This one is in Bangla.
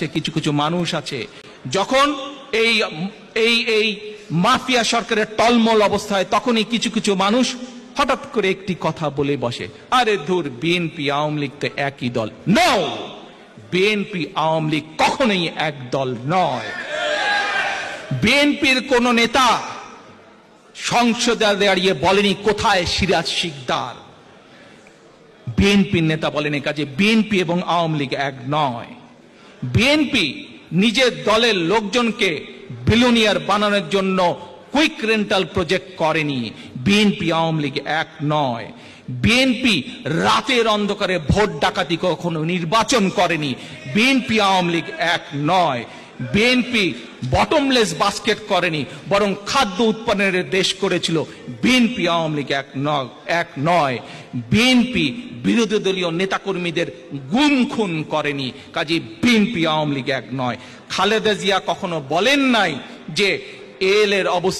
আছে, কিছু কিছু মানুষ আছে, যখন এই এই এই মাফিয়া সরকারের টলমল অবস্থায় তখনই কিছু কিছু মানুষ হঠাৎ করে একটি কথা বলে বসে, আরে ধুর, বিএনপি আওয়ামী লীগ তো একই দল। নো, বিএনপি আওয়ামী লীগ কখনোই এক দল নয়। বিএনপির কোন নেতা সংসদে দাঁড়িয়ে বলেনি কোথায় সিরাজ শিকদার। বিএনপির নেতা বলেন কাজে বিএনপি এবং আওয়ামী লীগ এক নয়। বিএনপি নিজের দলের লোকজনকে বিলিয়নিয়ার বানানোর জন্য কুইক রেন্টাল প্রজেক্ট করেনি। বিএনপি আওয়ামী লীগ এক নয়। বিএনপি রাতের অন্ধকারে ভোট ডাকাতি কখনো নির্বাচন করেনি। বিএনপি আওয়ামী লীগ এক নয়। বিএনপি বটমলেস বাস্কেট করেনি, বরং খাদ্য উৎপাদনের দেশ করেছিল। বিএনপি আওয়ামী লীগ এক নয়। বিএনপি বিরোধী দলীয় নেতাকর্মীদের গুম খুন করেনি, কাজে বিএনপি আওয়ামী লীগ এক নয়। খালেদা জিয়া কখনো বলেন নাই যে এর অবস্থা